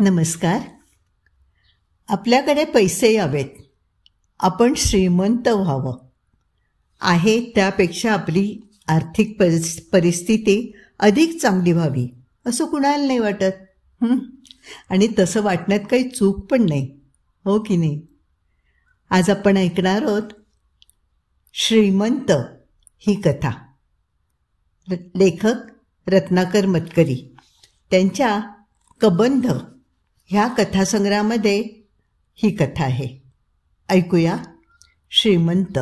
नमस्कार. आपल्याकडे पैसे यावेत, आपण श्रीमंत व्हावं, आहे त्यापेक्षा आपली आर्थिक परिस्थिती अधिक चांगली व्हावी असं कुणाला नाही वाटत. आणि तसं वाटण्यात काही चूक पण नाही, हो की नाही. आज आपण ऐकणार आहोत श्रीमंत ही कथा. लेखक रत्नाकर मतकरी. त्यांच्या कबंध ह्या कथासंग्रहामध्ये ही कथा आहे. ऐकूया श्रीमंत.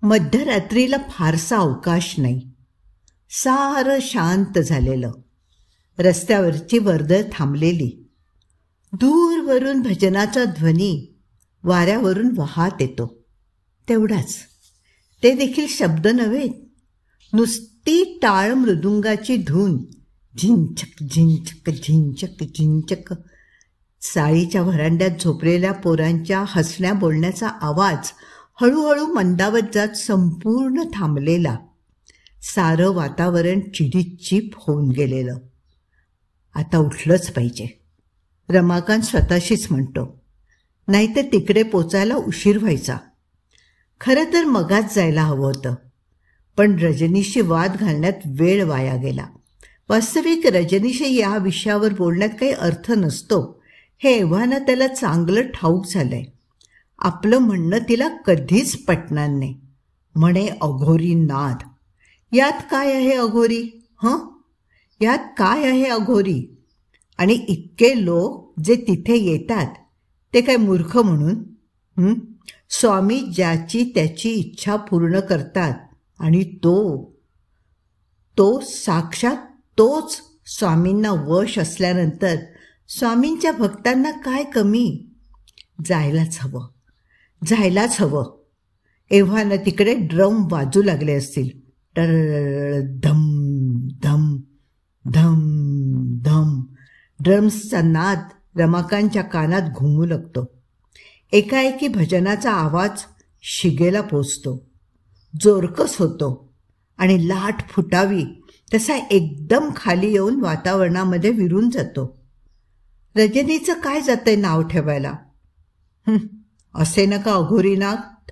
मध्यरात्रीला फारसा अवकाश नाही. सारं शांत झालेलं. रस्त्यावरची वर्दळ थांबलेली. दूरवरून भजनाचा ध्वनी वाऱ्यावरून वाहत येतो. तेवढाच. ते देखील शब्द नव्हे, नुसती टाळ मृदुंगाची धून. झिंचक झिंचक झिंचक झिंचक. चाळीच्या व्हरांड्यात झोपलेल्या पोरांच्या हसण्या बोलण्याचा आवाज हळूहळू मंदावत जात संपूर्ण थांबलेला. सारं वातावरण चिडीचीप होऊन गेलेलं. आता उठलंच पाहिजे, रमाकांत स्वतःशीच म्हणतो. नाहीतर तिकडे पोचायला उशीर व्हायचा. खरं तर मगाच जायला हवं होतं, पण रजनीशी वाद घालण्यात वेळ वाया गेला. वास्तविक रजनीशी या विषयावर बोलण्यात काही अर्थ नसतो हे एव्हाना त्याला चांगलं ठाऊक झालंय. आपलं म्हणणं तिला कधीच पटणार नाही. म्हणे अघोरी नाद. यात काय आहे अघोरी? यात काय आहे अघोरी? आणि इतके लोक जे तिथे येतात ते काय मूर्ख म्हणून? स्वामी ज्याची त्याची इच्छा पूर्ण करतात आणि तो साक्षात तोच स्वामींना वश असल्यानंतर स्वामींच्या भक्तांना काय कमी? जायलाच हवं. एव्हाना तिकडे ड्रम वाजू लागले असतील. टर धम धम धम धम. ड्रम्सचा नाद रमाकांतच्या कानात घुमू लागतो. एकाएकी भजनाचा आवाज शिगेला पोचतो. जोरकस होतो आणि लाट फुटावी तसा एकदम खाली येऊन वातावरणामध्ये विरून जातो. रजनीचं काय जातंय नाव ठेवायला? असे नका अघोरीनाथ.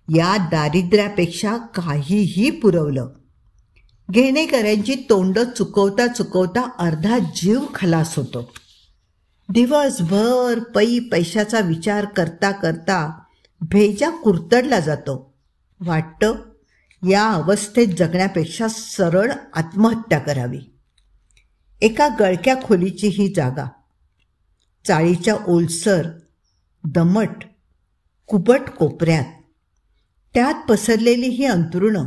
या दारिद्र्यापेक्षा काहीही पुरवलं. घेणेकऱ्यांची तोंड चुकवता चुकवता अर्धा जीव खलास होतो. दिवसभर पैशाचा विचार करता करता भेजा कुरतडला जातो. वाटतं या अवस्थेत जगण्यापेक्षा सरळ आत्महत्या करावी. एका गळक्या खोलीची ही जागा. चाळीच्या ओलसर दमट कुबट कोपऱ्यात. त्यात पसरलेली ही अंथरुणं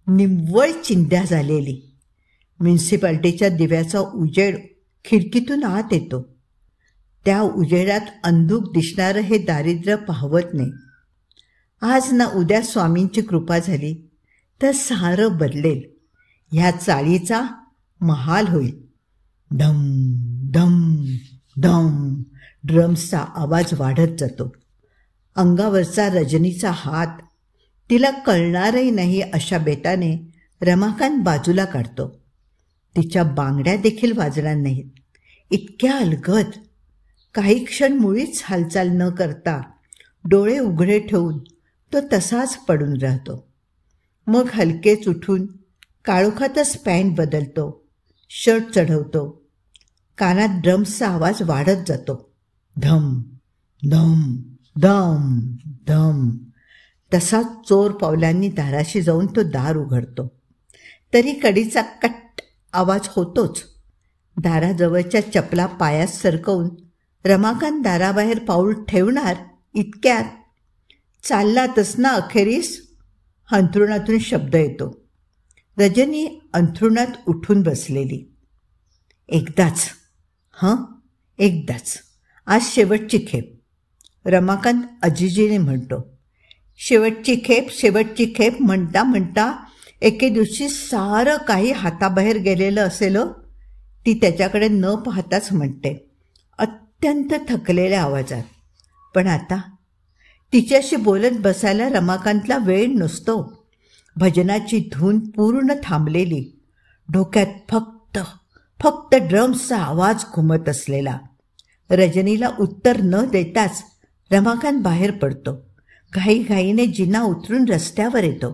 निव्वळ चिंध्या झालेली. म्युन्सिपाल्टीच्या दिव्याचा उजेड खिडकीतून आत येतो. त्या उजेडात अंधुक दिसणारं हे दारिद्र्य पाहवत नाही. आज ना उद्या स्वामींची कृपा झाली तर सारं बदलेल. ह्या चाळीचा महाल होईल. धम धम धम. ड्रम्सचा आवाज वाढत जातो. अंगावरचा रजनीचा हात तिला कळणारही नाही अशा बेताने रमाकांत बाजूला काढतो. तिच्या बांगड्या देखील वाजणार नाहीत. इतक्या अलगद. काही क्षण मुळीच हालचाल न करता डोळे उघडे ठेवून तो तसाच पडून राहतो. मग हलकेच उठून काळोखातच पॅन्ट बदलतो, शर्ट चढवतो. कानात ड्रम्सचा आवाज वाढत जातो. धम धम धम धम. तसाच चोर पावलांनी दाराशी जाऊन तो दार उघडतो. तरी कडीचा कट आवाज होतोच. दाराजवळच्या चपला पायात सरकवून रमाकांत दाराबाहेर पाऊल ठेवणार इतक्यात चाललातच ना अखेरीस. अंथरुणातून शब्द येतो. रजनी अंथरुणात उठून बसलेली. एकदाच आज शेवटची खेप. रमाकांत अजिजीने म्हणतो. शेवटची खेप म्हणता म्हणता एके दिवशी सारं काही हाताबाहेर गेलेलं असेल. ती त्याच्याकडे न पाहताच म्हणते, अत्यंत थकलेल्या आवाजात. पण आता तिच्याशी बोलत बसायला रमाकांतला वेळ नसतो. भजनाची धून पूर्ण थांबलेली. डोक्यात फक्त ड्रम्सचा आवाज घुमत असलेला. रजनीला उत्तर न देताच रमाकांत बाहेर पडतो. घाईघाईने जिना उतरून रस्त्यावर येतो.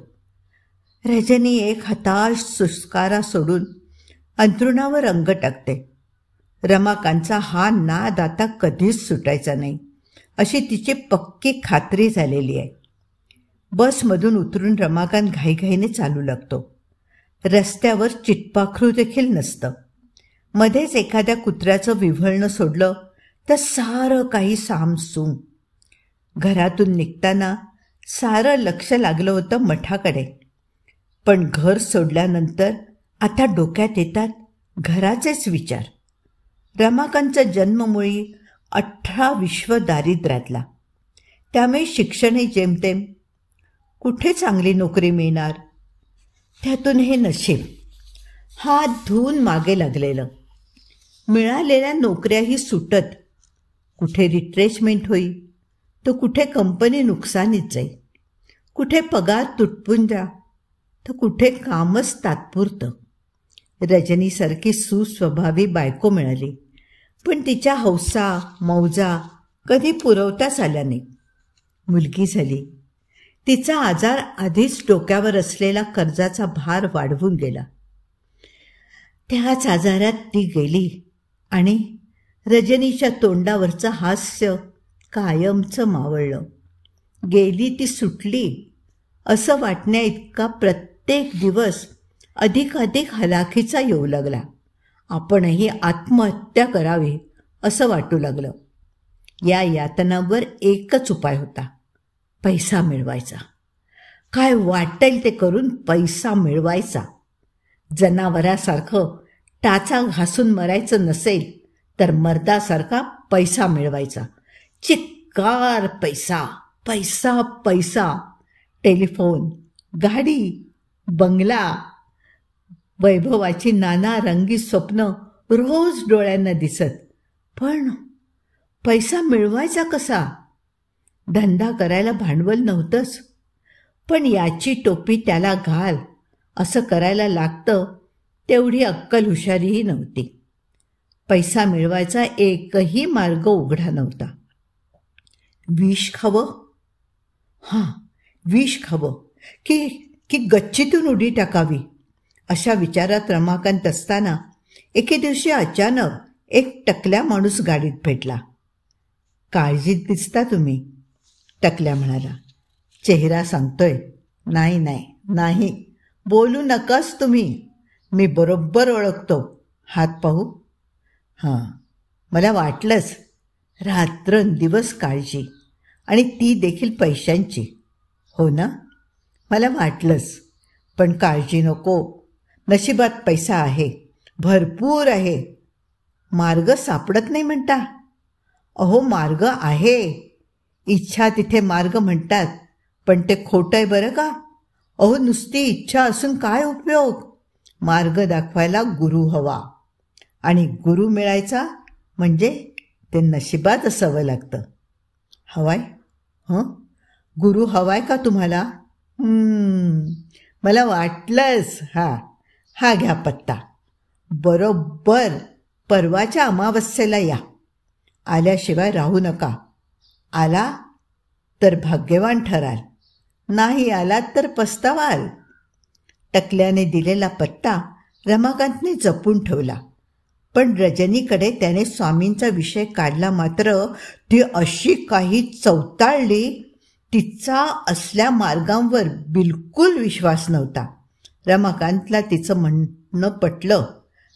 रजनी एक हताश सुस्कारा सोडून अंथरुणावर अंग टाकते. रमाकांतचा हा नाद आता कधीच सुटायचा नाही अशी तिची पक्की खात्री झालेली आहे. बसमधून उतरून रमाकांत घाईघाईने चालू लागतो. रस्त्यावर चिटपाखरू देखील नसतं. मध्येच एखाद्या कुत्र्याचं विव्हळणं सोडलं तर सारं काही सामसूम. घरातून निघताना सारं लक्ष लागलं होतं मठाकडे. पण घर सोडल्यानंतर आता डोक्यात येतात घराचेच विचार. रमाकांतचा जन्ममुळी 18 विश्व दारिद्र्यातला. त्यामुळे शिक्षणही जेमतेम. कुठे चांगली नोकरी मिळणार? त्यातून हे नशीब. हात धुवून मागे लागलेलं. मिळालेल्या नोकऱ्याही सुटत. कुठे रिट्रेचमेंट होईल तर कुठे कंपनी नुकसानीत जाईल. कुठे पगार तुटपुंजा तर कुठे कामच तात्पुरतं. रजनीसारखी सुस्वभावी बायको मिळाली, पण तिच्या हौसा मौजा कधी पुरवताच आल्या नाही. मुलगी झाली. तिचा आजार आधीच डोक्यावर असलेला कर्जाचा भार वाढवून गेला. त्याच आजारात ती गेली आणि रजनीच्या तोंडावरचं हास्य कायमचं मावळलं. गेली ती सुटली असं वाटण्या इतका प्रत्येक दिवस अधिकाधिक हलाखीचा येऊ लागला. आपणही आत्महत्या करावी असं वाटू लागलं. या यातनांवर एकच उपाय होता, पैसा मिळवायचा. काय वाटेल ते करून पैसा मिळवायचा. जनावरासारखं टाचा घासून मरायचं नसेल तर मर्दासारखा पैसा मिळवायचा. चिक्कार पैसा, पैसा पैसा. टेलिफोन, गाडी, बंगला, वैभवाची नाना रंगी स्वप्न रोज डोळ्यांना दिसत. पण पैसा मिळवायचा कसा? धंदा करायला भांडवल नव्हतंच. पण याची टोपी त्याला घाल असं करायला लागतं तेवढी अक्कल हुशारीही नव्हती. पैसा मिळवायचा एकही मार्ग उघडा नव्हता. विष खावं? हां, विष खावं की गच्चीतून उडी टाकावी अशा विचारात रमाकांत असताना एके दिवशी अचानक एक टकल्या माणूस गाडीत भेटला. काळजीत दिसता तुम्ही, टकल्या म्हणाला. चेहरा सांगतोय, नाही नाही नाही, बोलू नकाच तुम्ही, मी बरोबर ओळखतो. हात पाहू? हां, मला वाटलंच. रात्रंदिवस काळजी, आणि ती देखील पैशांची. हो ना, मला वाटलंच. पण काळजी नको, नशिबात पैसा आहे, भरपूर आहे. मार्ग सापडत नाही म्हणता? अहो, मार्ग आहे. इच्छा तिथे मार्ग म्हणतात, पण ते खोटं आहे बरं का. अहो, नुसती इच्छा असून काय उपयोग? मार्ग दाखवायला गुरु हवा, आणि गुरु मिळायचा म्हणजे ते नशिबात असावं लागतं. हवाय? हं, गुरु हवाय का तुम्हाला? मला वाटलंच. हा घ्या पत्ता. बरोबर परवाच्या अमावस्येला या. आल्याशिवाय राहू नका. आला तर भाग्यवान ठराल, नाही आलात तर पस्तावाल. टकल्याने दिलेला पत्ता रमाकांतने जपून ठेवला. पण रजनीकडे त्याने स्वामींचा विषय काढला मात्र ती अशी काही चवताळली. तिचा असल्या मार्गांवर बिलकुल विश्वास नव्हता. रमाकांतला तिचं म्हणणं पटलं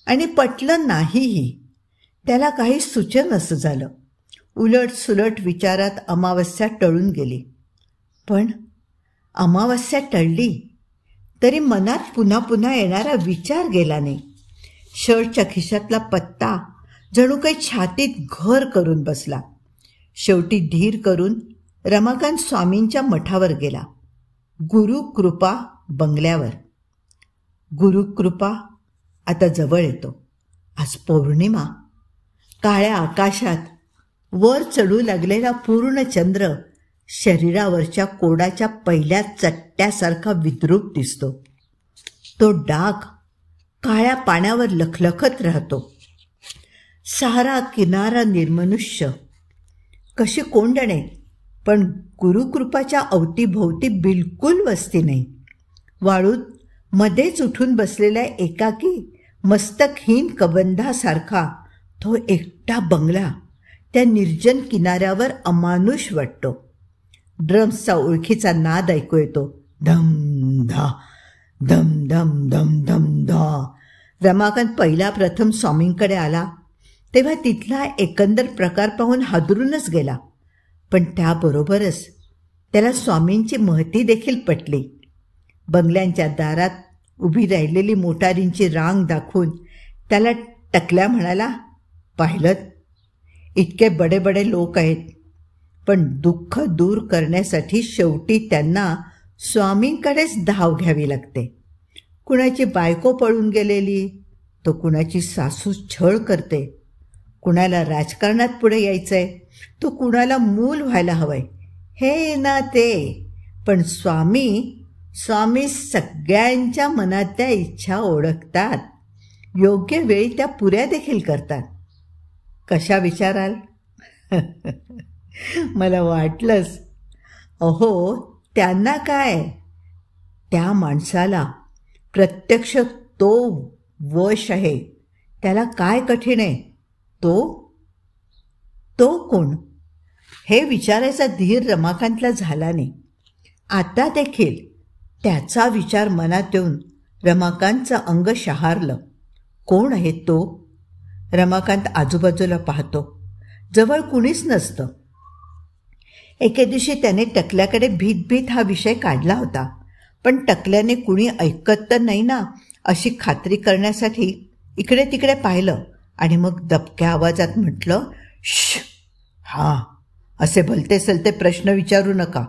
आणि पटलं नाहीही. त्याला काही सुचन असं झालं. उलट सुलट विचारात अमावस्या टळून गेली. पण अमावस्या टळली तरी मनात पुन्हा पुन्हा येणारा विचार गेला नाही. शर्टच्या खिशातला पत्ता जणू काही छातीत घर करून बसला. शेवटी धीर करून रमाकांत स्वामींच्या मठावर गेला. गुरुकृपा बंगल्यावर. गुरुकृपा आता जवळ येतो. आज पौर्णिमा. काळ्या आकाशात वर चढू लागलेला पूर्ण चंद्र शरीरावरच्या कोडाच्या पहिल्या चट्ट्यासारखा विद्रूप दिसतो. तो डाग काळ्या पाण्यावर लखलखत राहतो. सारा किनारा निर्मनुष्य. कशी कोंडणे, पण गुरुकृपाच्या अवतीभोवती बिलकुल वस्ती नाही. वाळूत मध्येच उठून बसलेल्या एकाकी मस्तकहीन कबंधासारखा तो एकटा बंगला त्या निर्जन किनाऱ्यावर अमानुष वाटतो. ड्रम्सचा ओळखीचा नाद ऐकू येतो. धम धा धम धम धम धम धा. रमाकांत पहिला प्रथम स्वामींकडे आला तेव्हा तिथला एकंदर प्रकार पाहून हादरूनच गेला. पण त्याबरोबरच त्याला स्वामींची महती देखील पटली. बंगल्यांच्या दारात उभी राहिलेली मोटारींची रांग दाखवून त्याला टकल्या म्हणाला, पाहिलं, इतके बडे बडे लोक आहेत, पण दुःख दूर करण्यासाठी शेवटी त्यांना स्वामींकडेच धाव घ्यावी लागते. कुणाची बायको पळून गेलेली, तो कुणाची सासू छळ करते, कुणाला राजकारणात पुढे यायचंय, तो कुणाला मूल व्हायला हवंय, हे ना ते. पण स्वामी सगळ्यांच्या मनातल्या इच्छा ओळखतात, योग्य वेळी त्या पुऱ्या देखील करतात. कशा विचाराल? मला वाटलंच. अहो, त्यांना काय, त्या माणसाला प्रत्यक्ष तो वश आहे. त्याला काय कठीण आहे? तो कोण? हे विचारायचा धीर रमाकांतला झाला नाही. आता देखील त्याचा विचार मनात येऊन रमाकांतचं अंग शहारलं. कोण आहे तो? रमाकांत आजूबाजूला पाहतो. जवळ कुणीच नसतं. एके दिवशी त्याने टकल्याकडे भीत हा विषय काढला होता, पण टकल्याने कुणी ऐकत तर नाही ना अशी खात्री करण्यासाठी इकडे तिकडे पाहिलं आणि मग दबक्या आवाजात म्हटलं, श हां, असे भलते सलते प्रश्न विचारू नका.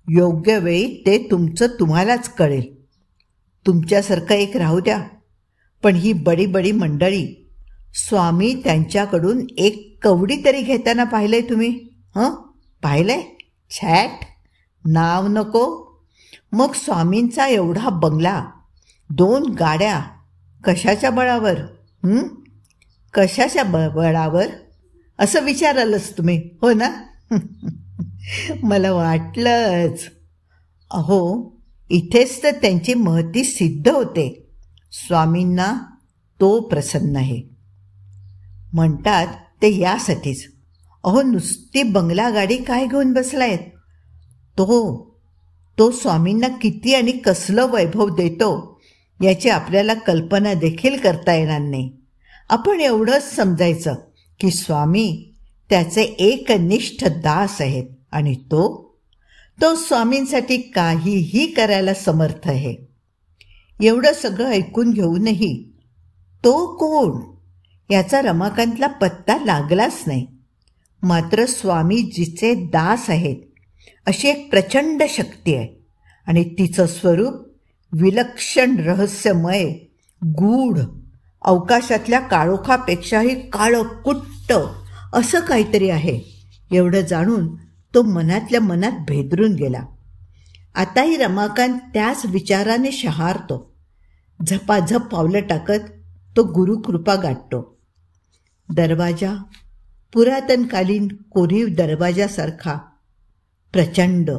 योग्य वेळी ते तुमचं तुम्हालाच कळेल. तुमच्यासारखं एक राहू द्या, पण ही बडी बडी मंडळी, स्वामी त्यांच्याकडून एक कवडी तरी घेताना पाहिलंय तुम्ही? पाहिलंय? छॅट, नाव नको. मग स्वामींचा एवढा बंगला, 2 गाड्या, कशाच्या बळावर? कशाच्या बळावर असं विचारालच तुम्ही, हो ना? मला वाटलंच. अहो, इथेच तर त्यांची महती सिद्ध होते. स्वामींना तो प्रसन्न आहे. म्हणतात ते यासाठीच. अहो, नुसती बंगला गाडी काय घेऊन बसलायत? तो स्वामींना किती आणि कसलं वैभव देतो याची आपल्याला कल्पना देखील करता येणार नाही. आपण एवढंच समजायचं की स्वामी त्याचे एकनिष्ठ दास आहेत आणि तो स्वामींसाठी काहीही करायला समर्थ आहे. एवढं सगळं ऐकून घेऊनही तो कोण याचा रमाकांतला पत्ता लागलाच नाही. मात्र स्वामी जिचे दास आहेत अशी एक प्रचंड शक्ती आहे आणि तिचं स्वरूप विलक्षण, रहस्यमय, गूढ, अवकाशातल्या काळोखापेक्षाही काळकुट्ट असं काहीतरी आहे. एवढं जाणून तो मनातल्या मनात भेदरून गेला. आताही रमाकांत त्याच विचाराने शहारतो. झपाझप पावलं टाकत तो गुरुकृपा गाठतो. दरवाजा पुरातनकालीन कोरीव दरवाजासारखा, प्रचंड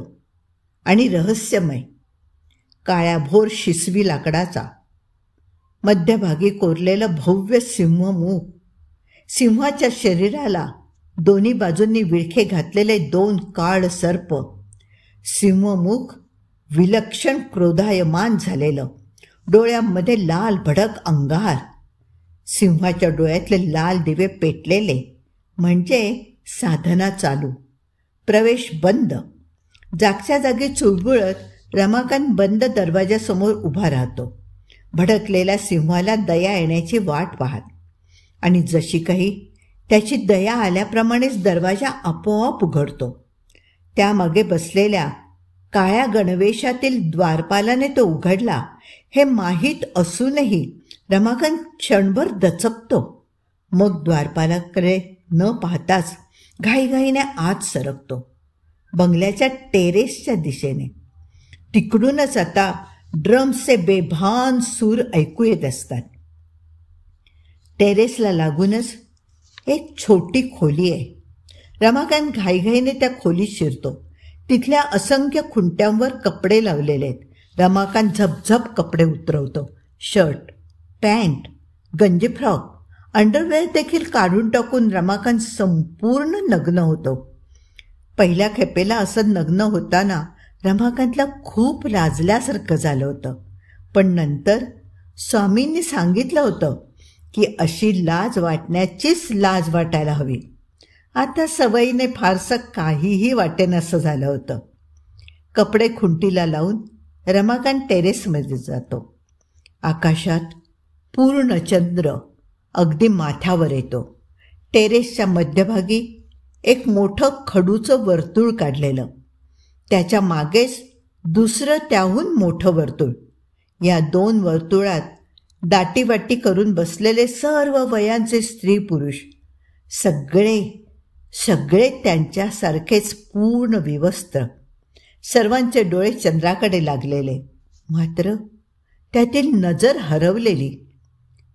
आणि रहस्यमय, काळ्याभोर शिसवी लाकडाचा, मध्यभागी कोरलेलं भव्य सिंहमुख, सिंहाच्या शरीराला दोन्ही बाजूंनी विळखे घातलेले 2 काळ सर्प, सिंहमुख विलक्षण क्रोधायमान झालेलं, डोळ्यांमध्ये लाल भडक अंगार, सिंहाच्या डोळ्यातले लाल दिवे पेटलेले, म्हणजे साधना चालू, प्रवेश बंद. जागच्या जागी चुळबुळत रमाकांत बंद दरवाजासमोर उभा राहतो, भडकलेल्या सिंहाला दया येण्याची वाट पाहत. आणि जशी काही त्याची दया आल्याप्रमाणेच दरवाजा आपोआप उघडतो. त्यामागे बसलेल्या काळ्या गणवेशातील द्वारपालाने तो उघडला हे माहीत असूनही रमाकांत क्षणभर दचकतो. मग द्वारपालाकडे न पाहताच घाईघाईने आत सरकतो, बंगल्याच्या टेरेसच्या दिशेने. तिकडूनच आता ड्रम्सचे बेभान सूर ऐकू येत असतात. टेरेसला लागूनच एक छोटी खोली आहे. रमाकांत घाईघाईने त्या खोलीत शिरतो. तिथल्या असंख्य खुंट्यांवर कपडे लावलेले आहेत. रमाकांत झपझप कपडे उतरवतो. शर्ट, पॅन्ट, गंजी फ्रॉक, अंडरवेअर देखील काढून टाकून रमाकांत संपूर्ण नग्न होतो. पहिल्या खेपेला असं नग्न होताना रमाकांतला खूप लाजल्यासारखं झालं होतं. पण नंतर स्वामींनी सांगितलं होतं की अशी लाज वाटण्याचीच लाज वाटायला हवी. आता सवयीने फारसं काहीही वाटेनासं झालं होतं. कपडे खुंटीला लावून रमाकांत टेरेसमध्ये जातो. आकाशात पूर्ण चंद्र अगदी माथ्यावर येतो. टेरेसच्या मध्यभागी एक मोठं खडूचं वर्तुळ काढलेलं, त्याच्या मागेच दुसरं त्याहून मोठं वर्तुळ. या 2 वर्तुळात दाटीवाटी करून बसलेले सर्व वयांचे स्त्री पुरुष, सगळे त्यांच्यासारखेच पूर्ण विवस्त्र. सर्वांचे डोळे चंद्राकडे लागलेले, मात्र त्यातील नजर हरवलेली.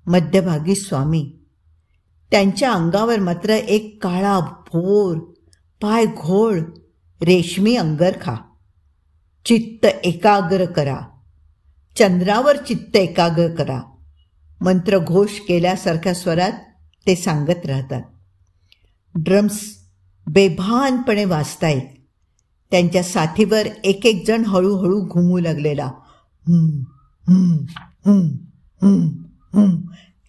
मध्यभागी स्वामी, त्यांच्या अंगावर मात्र एक काळा भोर पाय घोळ रेशमी अंगरखा. चित्त एकाग्र करा, चंद्रावर चित्त एकाग्र करा, मंत्रघोष केल्यासारख्या स्वरात ते सांगत राहतात. ड्रम्स बेभानपणे वाजतायत. त्यांच्या साथीवर एक एक जण हळूहळू घुमू लागलेला.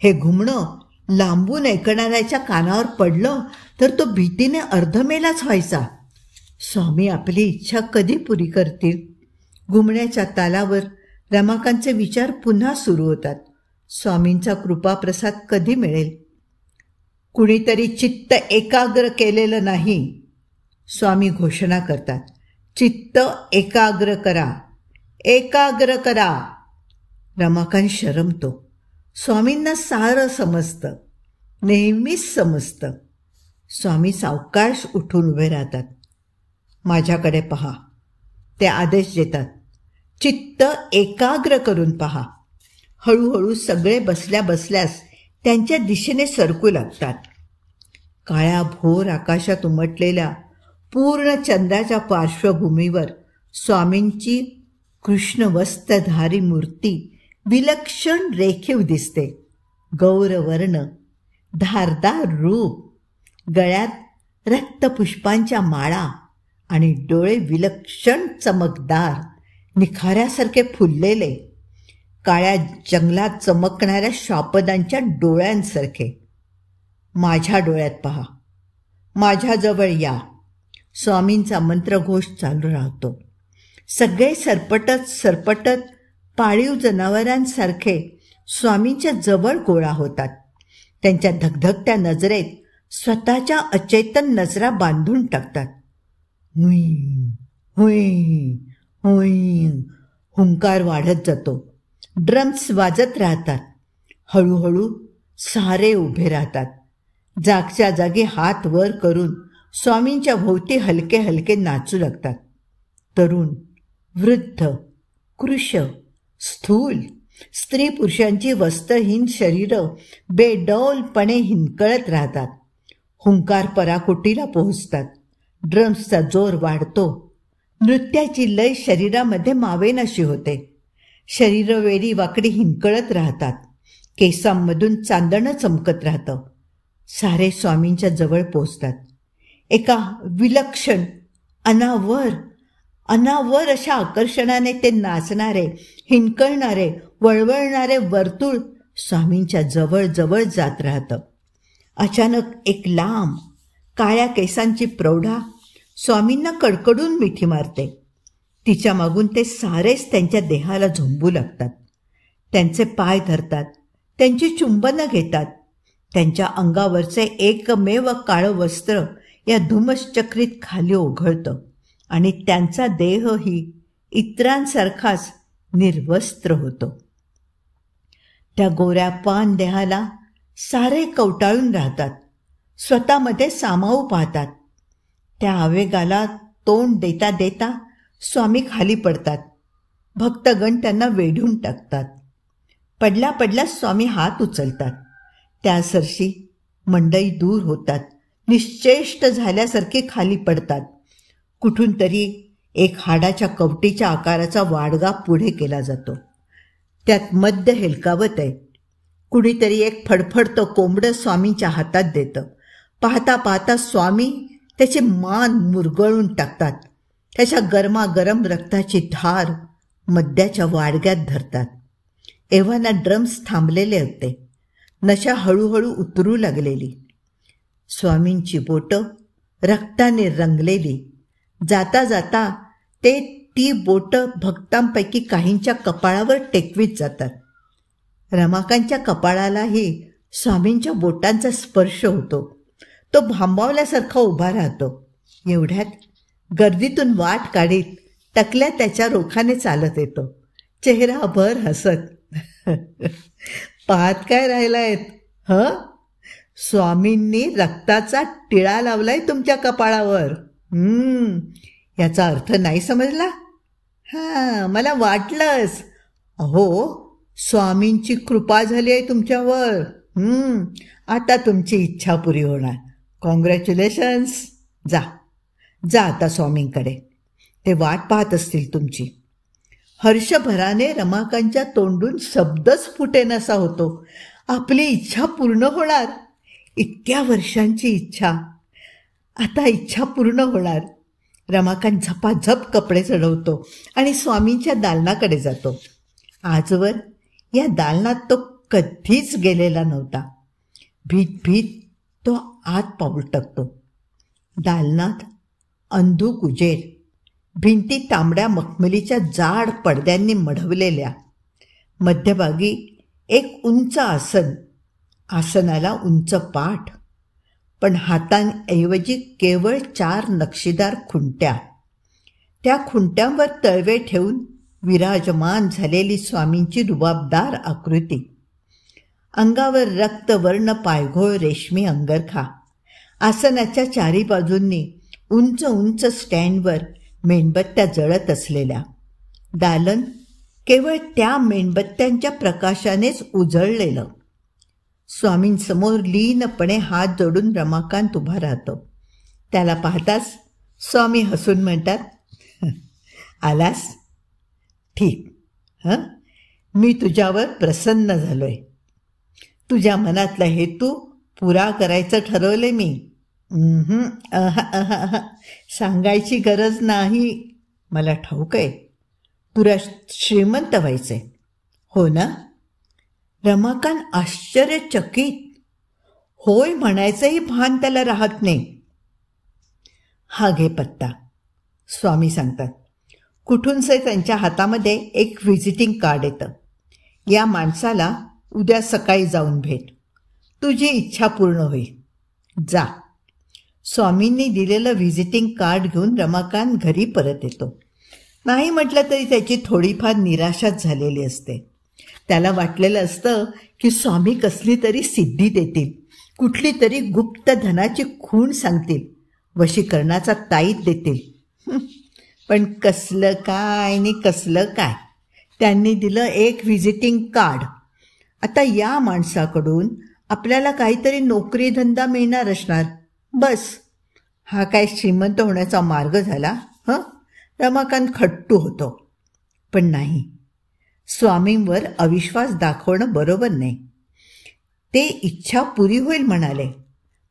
हे घुमणं लांबून ऐकणाऱ्याच्या कानावर पडलं तर तो भीतीने अर्धमेलाच व्हायचा. स्वामी आपली इच्छा कधी पुरी करतील? घुमण्याच्या तालावर रमाकांतचे विचार पुन्हा सुरू होतात. स्वामींचा कृपाप्रसाद कधी मिळेल? कुणीतरी चित्त एकाग्र केलेलं नाही. स्वामी घोषणा करतात, चित्त एकाग्र करा, एकाग्र करा. रमाकांत शरमतो. स्वामींना सारं समजतं, नेहमीच समजतं. स्वामी सावकाश उठून उभे राहतात. माझ्याकडे पहा, ते आदेश देतात. चित्त एकाग्र करून पहा. हळूहळू सगळे बसल्या बसल्यास त्यांच्या दिशेने सरकू लागतात. काळ्या भोर आकाशात उमटलेल्या पूर्ण चंद्राच्या पार्श्वभूमीवर स्वामींची कृष्णवस्त्रधारी मूर्ती विलक्षण रेखीव दिसते. गौरवर्ण, धारदार रूप, गळ्यात रक्तपुष्पांच्या माळा आणि डोळे विलक्षण चमकदार, निखाऱ्यासारखे फुललेले, काळ्या जंगलात चमकणाऱ्या श्वापदांच्या डोळ्यांसारखे. माझ्या डोळ्यात पहा, माझ्याजवळ या. स्वामींचा मंत्रघोष चालू राहतो. सगळे सरपटत पाळीव जनावरांसारखे स्वामींच्या जवळ गोळा होतात. त्यांच्या धगधगत्या नजरेत स्वतःच्या अचेतन नजरा बांधून टाकतात. हुई हुई हुई हुंकार वाढत जातो. ड्रम्स वाजत राहतात. हळूहळू सारे उभे राहतात. जागच्या जागी हात वर करून स्वामींच्या भोवती हलके हलके नाचू लागतात. तरुण, वृद्ध, कृश, स्थूल, स्त्री पुरुषांची वस्त्रहीन शरीरं बेडौलपणे हिंकळत राहतात. हुंकार पराकोटीला पोहोचतात. ड्रम्सचा जोर वाढतो. नृत्याची लय शरीरामध्ये मावेनाशी होते. शरीरं वेडी वाकडी हिंकळत राहतात. केसांमधून चांदणं चमकत राहतं. सारे स्वामींच्या जवळ पोचतात. एका विलक्षण अनावर अशा आकर्षणाने ते नाचणारे, हिंकळणारे, वळवळणारे वर्तुळ स्वामींच्या जवळ जवळ जात राहतं. अचानक एक लांब काळ्या केसांची प्रौढा स्वामींना कडकडून मिठी मारते. तिच्या मागून ते सारेच त्यांच्या देहाला झोंबू लागतात. त्यांचे पाय धरतात. त्यांची चुंबनं घेतात. त्यांच्या अंगावरचे एकमेव काळं वस्त्र या धुमश्चक्रीत खाली ओघळतं आणि त्यांचा देहही इतरांसारखाच निर्वस्त्र होतो. त्या गोऱ्या पान देहाला सारे कवटाळून राहतात. स्वतःमध्ये सामावू पाहतात. त्या आवेगाला तोंड देता देता स्वामी खाली पडतात. भक्तगण त्यांना वेढून टाकतात. पडल्या पडल्या स्वामी हात उचलतात. त्यासरशी मंडई दूर होतात, निश्चेष्ट झाल्यासारखे खाली पडतात. कुठून तरी एक हाडाच्या कवटीच्या आकाराचा वाडगा पुढे केला जातो. त्यात मध्य हेलकावत आहे. कुणीतरी एक फडफडतं कोंबडं स्वामींच्या हातात देतं. पाहता पाहता स्वामी त्याची मान मुरगळून टाकतात. त्याच्या गरमागरम रक्ताची धार मद्याच्या वाडग्यात धरतात. एव्हाना ड्रम्स थांबलेले होते. नशा हळूहळू उतरू लागलेली. स्वामींची बोटं रक्ताने रंगलेली. जाता जाता ते ती बोटं भक्तांपैकी काहींच्या कपाळावर टेकवीत जातात. रमाकांतच्या कपाळालाही स्वामींच्या बोटांचा स्पर्श होतो. तो भांबावल्यासारखा उभा राहतो. एवढ्यात गर्दीतून वाट काढीत टकल्या त्याच्या रोखाने चालत येतो, चेहराभर हसत. पाहत काय राहिलायत स्वामींनी रक्ताचा टिळा लावलाय तुमच्या कपाळावर. याचा अर्थ नाही समजला? मला वाटलंच. अहो, स्वामींची कृपा झाली आहे तुमच्यावर. आता तुमची इच्छा पुरी होणार. कॉंग्रॅच्युलेशन्स. जा जा आता स्वामींकडे. ते वाट पाहत असतील तुमची. हर्षभराने रमाकांतच्या तोंडून शब्दच फुटेनासा होतो. आपली इच्छा पूर्ण होणार. इतक्या वर्षांची इच्छा, आता इच्छा पूर्ण होणार. रमाकांत झपाझप कपडे चढवतो आणि स्वामींच्या दालनाकडे जातो. आजवर या दालनात तो कधीच गेलेला नव्हता. भीत भीत तो आत पाऊल टाकतो. दालनात अंधुक उजेड, भिंती तांबड्या मखमलीच्या जाड पडद्यांनी मढवलेल्या. मध्यभागी एक उंच आसन. आसनाला उंच पाठ, पण हातांऐवजी केवळ 4 नक्षीदार खुंट्या. त्या खुंट्यांवर तळवे ठेवून विराजमान झालेली स्वामींची रुबाबदार आकृती. अंगावर रक्तवर्ण पायघोळ रेशमी अंगरखा. आसनाच्या चारी बाजूंनी उंच उंच स्टँडवर मेणबत्त्या जळत असलेल्या. दालन केवळ त्या मेणबत्त्यांच्या प्रकाशानेच उजळलेलं. स्वामींसमोर लीनपणे हात जोडून रमाकांत उभा राहतो. त्याला पाहताच स्वामी हसून म्हणतात, आलास? ठीक. मी तुझ्यावर प्रसन्न झालोय. तुझ्या मनातला हेतू पुरा करायचं ठरवले मी. सांगायची गरज नाही. मला ठाऊक आहे तुला श्रीमंत व्हायचंय, हो ना? रमाकांत आश्चर्यचकित. होय म्हणायचंही भान त्याला राहत नाही. हा घे पत्ता, स्वामी सांगतात. कुठूनसे त्यांच्या हातामध्ये एक व्हिजिटिंग कार्ड येतं. या माणसाला उद्या सकाळी जाऊन भेट. तुझी इच्छा पूर्ण होईल. जा. स्वामींनी दिलेलं व्हिजिटिंग कार्ड घेऊन रमाकांत घरी परत येतो. नाही म्हटलं तरी त्याची थोडीफार निराशाच झालेली असते. त्याला वाटलेलं असतं की स्वामी कसली तरी सिद्धी देतील, कुठली तरी गुप्त धनाची खूण सांगतील, वशीकरणाचा ताईत देतील. पण कसलं काय आणि कसलं काय. त्यांनी दिलं एक व्हिजिटिंग कार्ड. आता या माणसाकडून आपल्याला काहीतरी नोकरी धंदा मिळणार असणार. बस, हा काय श्रीमंत होण्याचा मार्ग झाला? रमाकांत खट्टू होतो. पण नाही, स्वामींवर अविश्वास दाखवणं बरोबर नाही. ते इच्छा पुरी होईल म्हणाले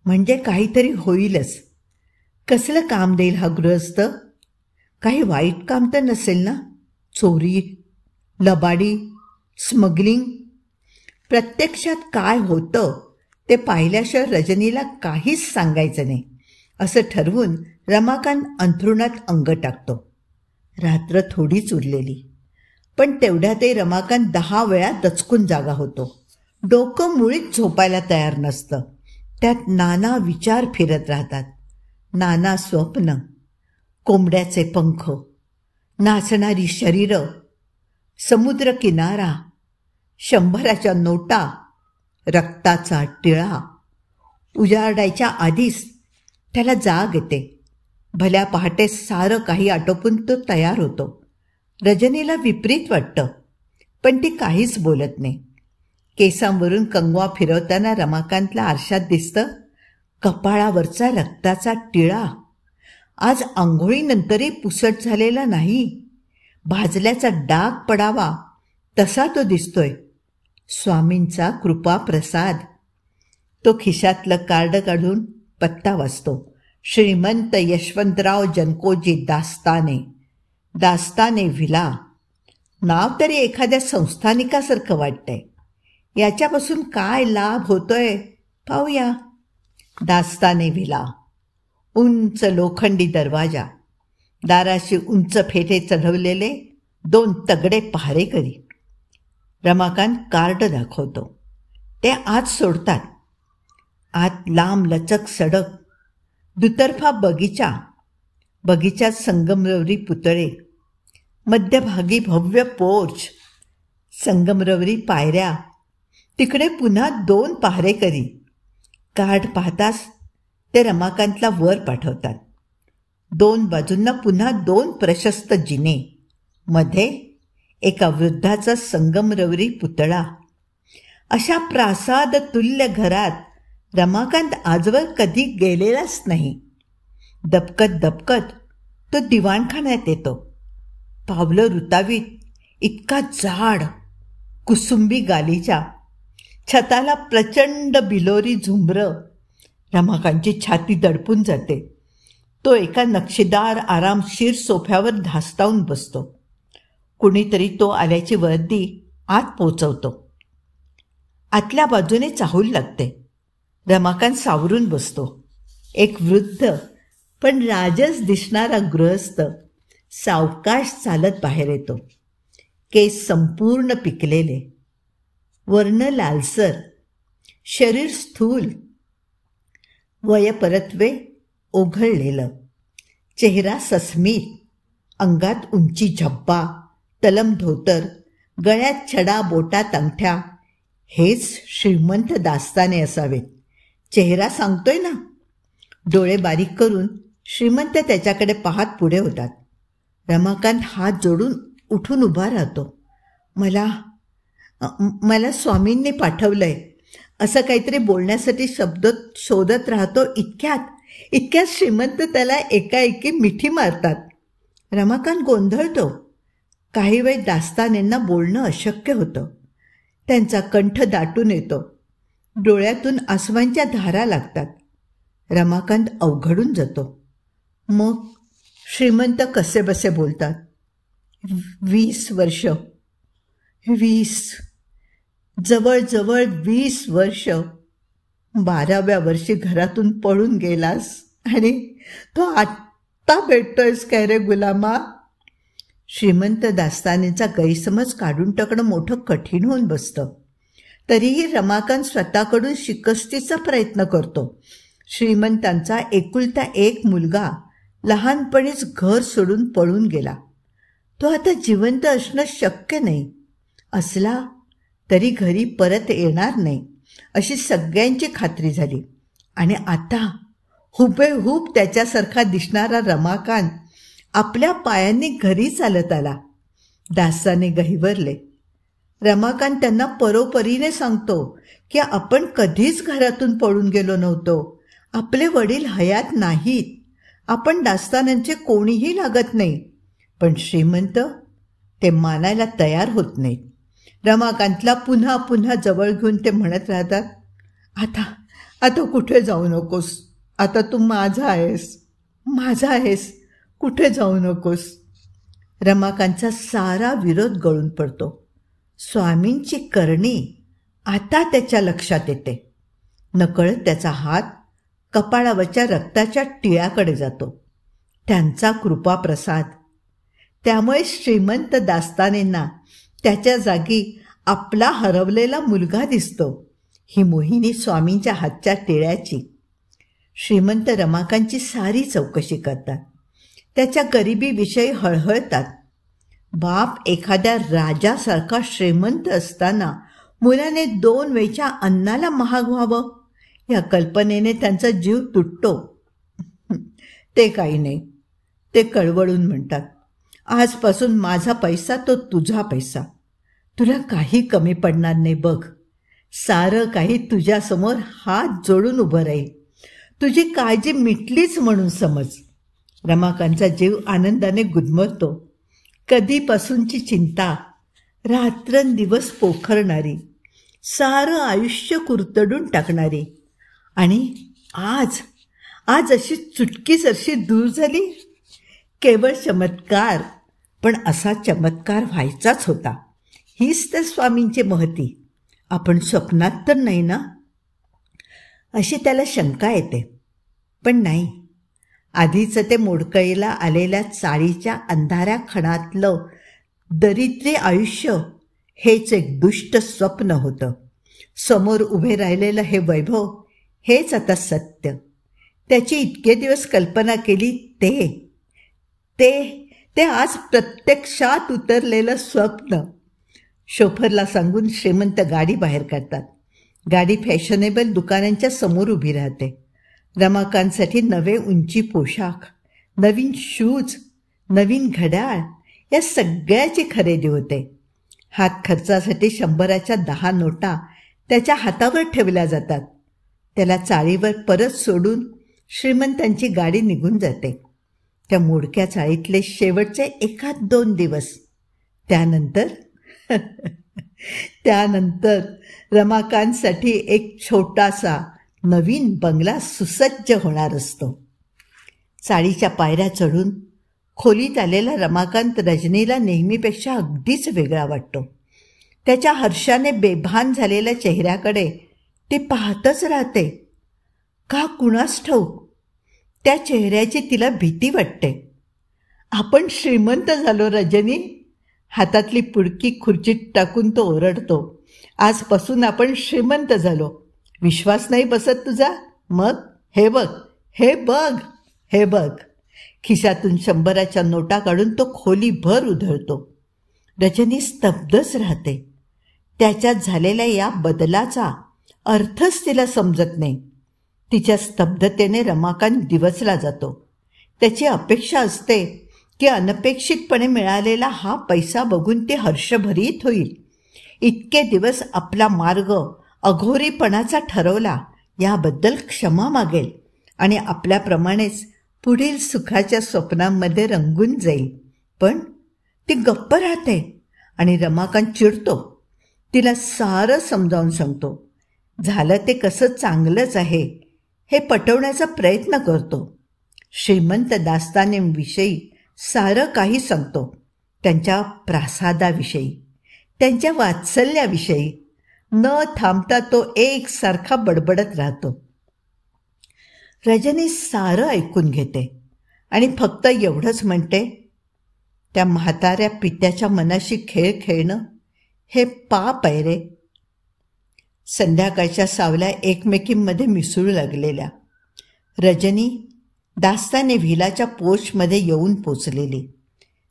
म्हणजे काहीतरी होईलच. कसलं काम देईल हा गृहस्थ? काही वाईट काम तर नसेल ना? चोरी, लबाडी, स्मगलिंग? प्रत्यक्षात काय होतं ते पाहिल्याशिवाय रजनीला काहीच सांगायचं नाही असं ठरवून रमाकांत अंथरुणात अंग टाकतो. रात्र थोडीच उरलेली, पण तेवढ्यातही रमाकांत 10 वेळा दचकून जागा होतो. डोकं मुळीच झोपायला तयार नसतं. त्यात नाना विचार फिरत राहतात, नाना स्वप्न. कोंबड्याचे पंख, नाचणारी शरीरं, समुद्र किनारा, 100च्या नोटा, रक्ताचा टिळा. उजाडायच्या आधीच त्याला जाग येते. भल्या पहाटे सारं काही आटोपून तो तयार होतो. रजनीला विपरीत वाटतं, पण ती काहीच बोलत नाही. केसांवरून कंगवा फिरवताना रमाकांतला आरशात दिसतं कपाळावरचा रक्ताचा टिळा. आज आंघोळीनंतरही पुसट झालेला नाही, भाजल्याचा डाग पडावा तसा तो दिसतोय. स्वामींचा कृपा प्रसाद. तो खिशातलं कार्ड काढून पत्ता वाचतो. श्रीमंत यशवंतराव जनकोजी दास्ताने, दास्ताने व्हिला. नाव तरी एखाद्या संस्थानिकासारखं वाटतंय. याच्यापासून काय लाभ होतोय पाहूया. दास्ताने व्हिला. उंच लोखंडी दरवाजा, दाराशी उंच फेटे चढवलेले 2 तगडे पहारेकरी. रमाकांत कार्ड दाखवतो. ते आत सोडतात. आत लांब लचक सडक, दुतर्फा बगीचा, बगीचात संगमरवरी पुतळे, मध्यभागी भव्य पोर्च, संगमरवरी पायऱ्या, तिकडे पुन्हा 2 पहारेकरी. कार्ड पाहताच ते रमाकांतला वर पाठवतात. 2 बाजूंना पुन्हा 2 प्रशस्त जिने, मध्ये एका वृद्धाचा संगमरवरी पुतळा. अशा प्रासाद तुल्य घरात रमाकांत आजवर कधी गेलेलाच नाही. दबकत दबकत तो दिवाणखान्यात येतो. पावलं रुतावीत, इतका जाड, कुसुंबी गालीचा, छताला प्रचंड बिलोरी झुंबरं. रमाकांतची छाती दडपून जाते. तो एका नक्षीदार आरामशीर सोफ्यावर धास्तावून बसतो. कुणीतरी तो आल्याची वर्दी आत पोचवतो. आतल्या बाजूने चाहूल लागते. रमाकांत सावरून बसतो. एक वृद्ध पण राजस दिसणारा गृहस्थ सावकाश चालत बाहेर येतो. केस संपूर्ण पिकलेले, वर्ण लालसर, शरीर स्थूल, वयपरत्वे ओघळलेलं, चेहरा सस्मित, अंगात उंची झब्बा, तलम धोतर, गळ्यात छडा, बोटात अंगठ्या. हेच श्रीमंत दास्ताने असावेत. चेहरा सांगतोय ना. डोळे बारीक करून श्रीमंत त्याच्याकडे पाहत पुढे होतात. रमाकांत हात जोडून उठून उभा राहतो. मला स्वामींनी पाठवलंय असं काहीतरी बोलण्यासाठी शब्द शोधत राहतो. इतक्यात श्रीमंत त्याला एकाएकी मिठी मारतात. रमाकांत गोंधळतो. काही वेळ दास्तानेंना बोलणं अशक्य होतं. त्यांचा कंठ दाटून येतो. डोळ्यातून आसवांच्या धारा लागतात. रमाकांत अवघडून जातो. मग श्रीमंत कसेबसे बोलतात. 20 वर्ष, 20, जवळजवळ 20 वर्ष. 12व्या वर्षी घरातून पळून गेलास आणि तो आत्ता भेटतोयस काय रे गुलामा. श्रीमंत दास्तानेचा गैरसमज काढून टाकणं मोठं कठीण होऊन बसतं. तरीही रमाकांत स्वतःकडून शिकस्तीचा प्रयत्न करतो. श्रीमंतांचा एकुलता एक मुलगा लहानपणीच घर सोडून पळून गेला. तो आता जिवंत असणं शक्य नाही. असला तरी घरी परत येणार नाही अशी सगळ्यांची खात्री झाली. आणि आता हुबेहूब त्याच्यासारखा दिसणारा रमाकांत आपल्या पायांनी घरी चालत आला. दास्ताने गहिवरले. रमाकांत त्यांना परोपरीने सांगतो की आपण कधीच घरातून पळून गेलो नव्हतो. आपले वडील हयात नाहीत. आपण दास्तानांचे कोणीही लागत नाही. पण श्रीमंत ते मानायला तयार होत नाहीत. रमाकांतला पुन्हा पुन्हा जवळ घेऊन ते म्हणत राहतात, आता कुठे जाऊ नकोस. आता तू माझा आहेस. कुठे जाऊ नकोस. रमाकांतचा सारा विरोध गळून पडतो. स्वामींची करणी आता त्याच्या लक्षात येते. नकळत त्याचा हात कपाळावरच्या रक्ताच्या टिळ्याकडे जातो. त्यांचा कृपाप्रसाद. त्यामुळे श्रीमंत दास्तानेंना त्याच्या जागी आपला हरवलेला मुलगा दिसतो. ही मोहिनी स्वामींच्या हातच्या टिळ्याची. श्रीमंत रमाकांतची सारी चौकशी करतात. त्याच्या गरिबीविषयी हळहळतात. बाप एखाद्या राजासारखा श्रीमंत असताना मुलाने 2 वेळच्या अन्नाला महाग व्हावं या कल्पनेने त्यांचा जीव तुटतो. ते काही नाही. ते कळवळून म्हणतात, आजपासून माझा पैसा तो तुझा पैसा. तुला काही कमी पडणार नाही बघ. सारं काही तुझ्यासमोर हात जोडून उभं राहील. तुझी काळजी मिटलीच म्हणून समज. रमाकांतचा जीव आनंदाने गुदमरतो. कधीपासूनची चिंता रात्रंदिवस पोखरणारी, सारं आयुष्य कुरतडून टाकणारी, आणि आज आज अशी चुटकीसरशी दूर झाली. केवळ चमत्कार, पण असा चमत्कार व्हायचाच होता. हीच तर स्वामींची महती. आपण स्वप्नात तर नाही ना? अशी त्याला शंका येते. पण नाही, आधीचं ते मोडकळीला आलेल्या चाळीच्या अंधाऱ्या खणातलं दरिद्री आयुष्य हेच एक दुष्ट स्वप्न होतं. समोर उभे राहिलेलं हे वैभव हेच आता सत्य. त्याची इतके दिवस कल्पना केली ते ते ते आज प्रत्यक्षात उतरलेलं स्वप्न. शोफरला सांगून श्रीमंत गाडी बाहेर काढतात. गाडी फॅशनेबल दुकानांच्या समोर उभी राहते. रमाकांतसाठी नवे उंची पोशाख, नवीन शूज, नवीन घड्याळ या सगळ्याची खरेदी होते. हात खर्चासाठी 100च्या 10 नोटा त्याच्या हातावर ठेवल्या जातात. त्याला चाळीवर परत सोडून श्रीमंतांची गाडी निघून जाते. त्या मोडक्या चाळीतले शेवटचे 1-2 दिवस. त्यानंतर रमाकांतसाठी एक छोटासा नवीन बंगला सुसज्ज होणार असतो. चाळीच्या पायऱ्या चढून खोलीत आलेला रमाकांत रजनीला नेहमीपेक्षा अगदीच वेगळा वाटतो. त्याच्या हर्षाने बेभान झालेल्या चेहऱ्याकडे ती पाहतच राहते. का कुणास ठाऊक त्या चेहऱ्याची तिला भीती वाटते. आपण श्रीमंत झालो रजनी. हातातली पुडकी खुर्चीत टाकून तो ओरडतो. आजपासून आपण श्रीमंत झालो. विश्वास नाही बसत तुझा? मग हे बघ, हे बघ, हे बघ. खिशातून 100च्या नोटा काढून तो खोलीभर उधळतो. रजनी स्तब्धच राहते. त्याच्यात झालेल्या या बदलाचा अर्थच तिला समजत नाही. तिच्या स्तब्धतेने रमाकांत दिवसला जातो. त्याची अपेक्षा असते की अनपेक्षितपणे मिळालेला हा पैसा बघून ती हर्षभरीत होईल. इतके दिवस आपला मार्ग अघोरीपणाचा ठरवला याबद्दल क्षमा मागेल आणि आपल्याप्रमाणेच पुढील सुखाच्या स्वप्नांमध्ये रंगून जाईल. पण ती गप्प राहते आणि रमाकांत चिडतो. तिला सारं समजावून सांगतो. झालं ते कसं चांगलंच आहे हे पटवण्याचा प्रयत्न करतो. श्रीमंत दास्तानेविषयी सारं काही सांगतो. त्यांच्या प्रासादाविषयी, त्यांच्या वात्सल्याविषयी. न थांबता तो एकसारखा बडबडत राहतो. रजनी सारं ऐकून घेते आणि फक्त एवढंच म्हणते, त्या म्हाताऱ्या पित्याच्या मनाशी खेळ खेळणं हे पाप आहे रे. संध्याकाळच्या सावल्या एकमेकींमध्ये मिसळू लागलेल्या. रजनी दास्ताने व्हिलाच्या पोर्चमध्ये येऊन पोचलेली.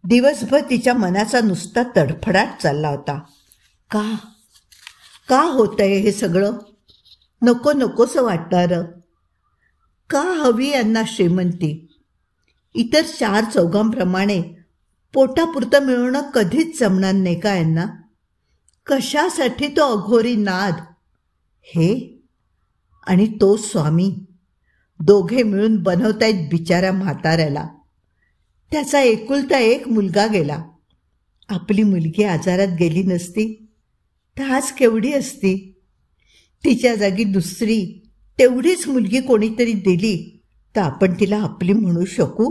दिवसभर तिच्या मनाचा नुसता तडफडाट चालला होता. का होतंय हे सगळं? नको नकोसं वाटणारं. का हवी यांना श्रीमंती? इतर 4 चौघांप्रमाणे पोटापुरतं मिळवणं कधीच जमणार नाही का यांना? कशासाठी तो अघोरी नाद? हे आणि तो स्वामी दोघे मिळून बनवतायत बिचाऱ्या म्हाताऱ्याला. त्याचा एकुलता एक मुलगा गेला. आपली मुलगी आजारात गेली नसती तर आज केवढी असती? तिच्या जागी दुसरी तेवढीच मुलगी कोणीतरी दिली तर आपण तिला आपली म्हणू शकू?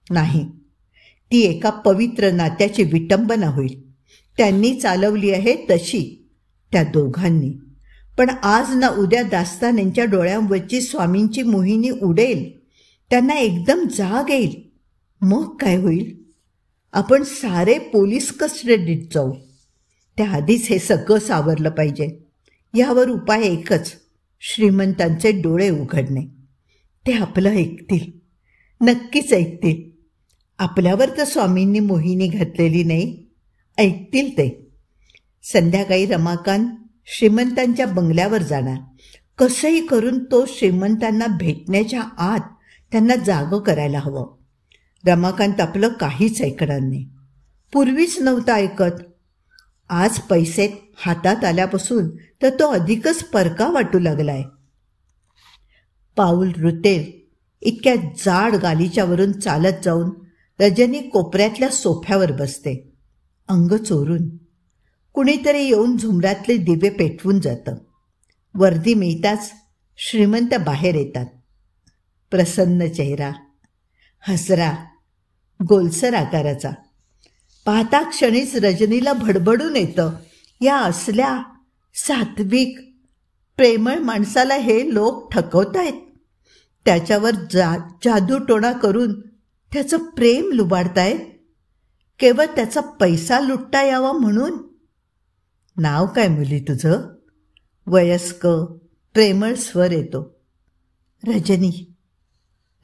नाही. ती एका पवित्र नात्याची विटंबना होईल. त्यांनी चालवली आहे तशी, त्या दोघांनी. पण आज ना उद्या दास्तानेंच्या डोळ्यांवरची स्वामींची मोहिनी उडेल. त्यांना एकदम जाग येईल. मग काय होईल? आपण सारे पोलीस कस्टडीत जाऊ. त्याआधीच हे सगळं सावरलं पाहिजे. यावर उपाय एकच, श्रीमंतांचे डोळे उघडणे. ते आपलं ऐकतील, नक्कीच ऐकतील. आपल्यावर तर स्वामींनी मोहिनी घातलेली नाही. ऐकतील ते. संध्याकाळी रमाकांत श्रीमंतांच्या बंगल्यावर जाणार. कसंही करून तो श्रीमंतांना भेटण्याच्या आत त्यांना जागं करायला हवं. रमाकांत आपलं काहीच ऐकणार नाही. पूर्वीच नव्हतं ऐकत. आज पैसे हातात आल्यापासून तर तो अधिकच परका वाटू लागलाय. पाऊल रुतेल इतक्या जाड गालीच्यावरून चालत जाऊन रजनी कोपऱ्यातल्या सोफ्यावर बसते. अंग चोरून कुणीतरी येऊन झुमरातले दिवे पेटवून जातं. वर्दी मिळताच श्रीमंत बाहेर येतात. प्रसन्न चेहरा, हसरा, गोलसर आकाराचा. पाहता क्षणीच रजनीला भडबडून येतं, या असल्या सात्विक प्रेमळ माणसाला हे लोक ठकवतायत. त्याच्यावर जादूटोणा करून त्याचं प्रेम लुबाडतायत, केवळ त्याचा पैसा लुटता यावा म्हणून. नाव काय मुली तुझं? वयस्क प्रेमळ स्वर येतो. रजनी.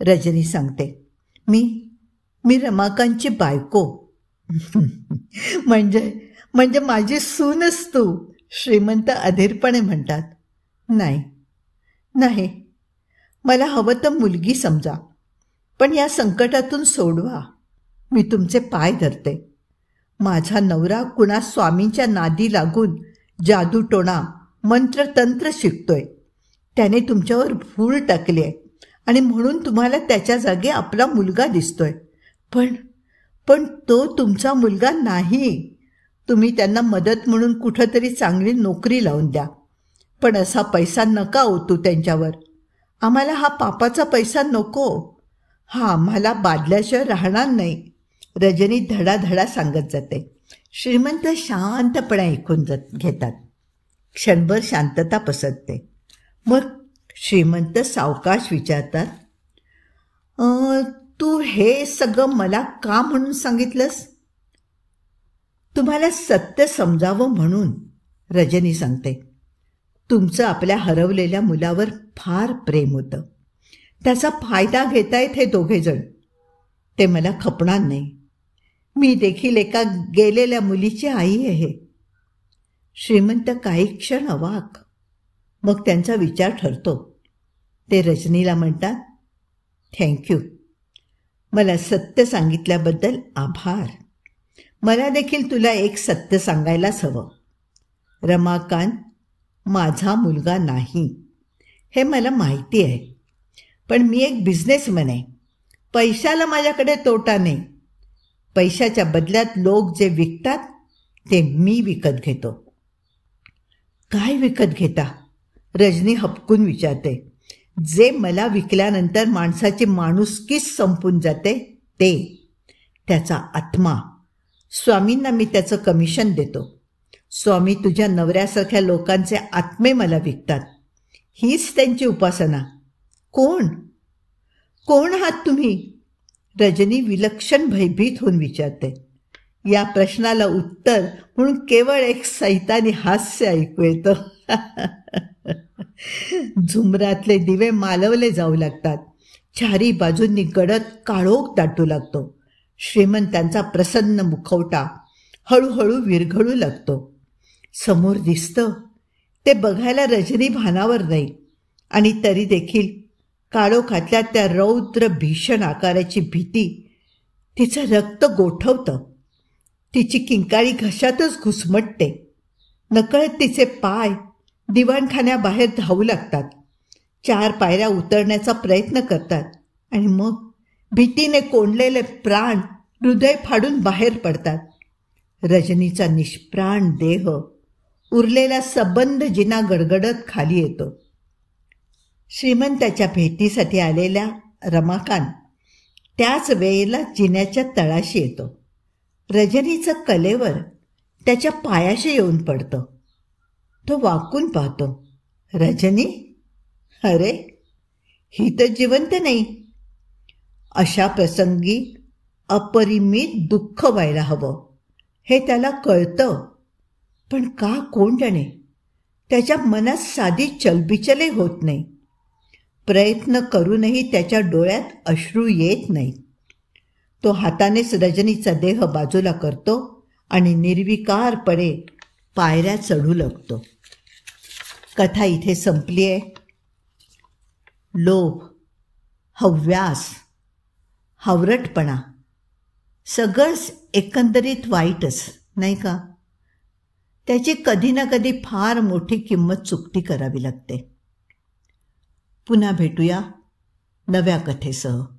रजनी सांगते. मी रमाकांतची बायको. म्हणजे माझी सूनच तू, श्रीमंत अधीरपणे म्हणतात. नाही, मला हवं तर मुलगी समजा, पण या संकटातून सोडवा. मी तुमचे पाय धरते. माझा नवरा कुणा स्वामींच्या नादी लागून जादूटोणा मंत्रतंत्र शिकतोय. त्याने तुमच्यावर भूल टाकली आहे आणि म्हणून तुम्हाला त्याच्या जागी आपला मुलगा दिसतोय. पण तो तुमचा मुलगा नाही. तुम्ही त्यांना मदत म्हणून कुठंतरी चांगली नोकरी लावून द्या, पण असा पैसा नका ओतू त्यांच्यावर. आम्हाला हा पापाचा पैसा नको. हा आम्हाला बादल्याशिवाय राहणार नाही. रजनी धडाधडा सांगत जाते. श्रीमंत शांतपणे ऐकून घेतात. क्षणभर शांतता पसरते. मग श्रीमंत सावकाश विचारतात, तू हे सगळं मला का म्हणून सांगितलंस? तुम्हाला सत्य समजावं म्हणून. रजनी सांगते. तुमचं आपल्या हरवलेल्या मुलावर फार प्रेम होतं. त्याचा फायदा घेतायत हे दोघेजण. ते मला खपणार नाही. मी देखील एका गेलेल्या मुलीची आई आहे. श्रीमंत काही क्षण अवाक. मग त्यांचा विचार ठरतो. ते रजनीला म्हणतात, थँक्यू. मला सत्य सांगितल्याबद्दल आभार. मला देखील तुला एक सत्य सांगायलाच हवं. रमाकांत माझा मुलगा नाही, हे मला माहिती आहे. पण मी एक बिझनेसमॅन आहे. पैशाला माझ्याकडे तोटा नाही. पैशाच्या बदल्यात लोक जे विकतात ते मी विकत घेतो. काय विकत घेता? रजनी हपकून विचारते. जे मला विकल्यानंतर माणसाची माणुसकीच संपून जाते ते. त्याचा आत्मा. स्वामींना मी त्याचं कमिशन देतो. स्वामी तुझ्या नवऱ्यासारख्या लोकांचे आत्मे मला विकतात. हीच त्यांची उपासना. कोण आहात तुम्ही? रजनी विलक्षण भयभीत होऊन विचारते. या प्रश्नाला उत्तर म्हणून केवळ एक सैतानी हास्य ऐकू येतं. झुमरातले दिवे मालवले जाऊ लागतात. चारी बाजूंनी गडद काळोख दाटू लागतो. श्रीमंतांचा प्रसन्न मुखवटा हळूहळू विरघळू लागतो. समोर दिसतं ते बघायला रजनी भानावर नाही, आणि तरी देखील काळोखातल्या त्या रौद्र भीषण आकाराची भीती तिचं रक्त गोठवतं. तिची किंकाळी घशातच घुसमटते. नकळत तिचे पाय दिवाणखान्याबाहेर धावू लागतात. 4 पायऱ्या उतरण्याचा प्रयत्न करतात आणि मग भीतीने कोंडलेले प्राण हृदय फाडून बाहेर पडतात. रजनीचा निष्प्राण देह उरलेला सबंध जिना गडगडत खाली येतो. श्रीमंताच्या भेटीसाठी आलेल्या रमाकांत त्याच वेळेला जिन्याच्या तळाशी येतो. रजनीचं कलेवर त्याच्या पायाशी येऊन पडतं. तो वाकून पाहतो. रजनी? अरे, ही तर जिवंत नाही. अशा प्रसंगी अपरिमित दुःख व्हायला हवं हे त्याला कळतं. पण का कोण जाणे, त्याच्या मनात साधी चलबिचले होत नाही. प्रयत्न करूनही त्याच्या डोळ्यात अश्रू येत नाही. तो हातानेच रजनीचा देह बाजूला करतो आणि निर्विकारपणे पायऱ्या चढू लागतो. कथा इथे संपली आहे. लोभ, हव्यास, हावरटपणा सगळंच एकंदरीत वाईटच, नाही का? त्याची कधी ना कधी फार मोठी किंमत चुकती करावी लागते. पुन्हा भेटूया नव्या कथेसह.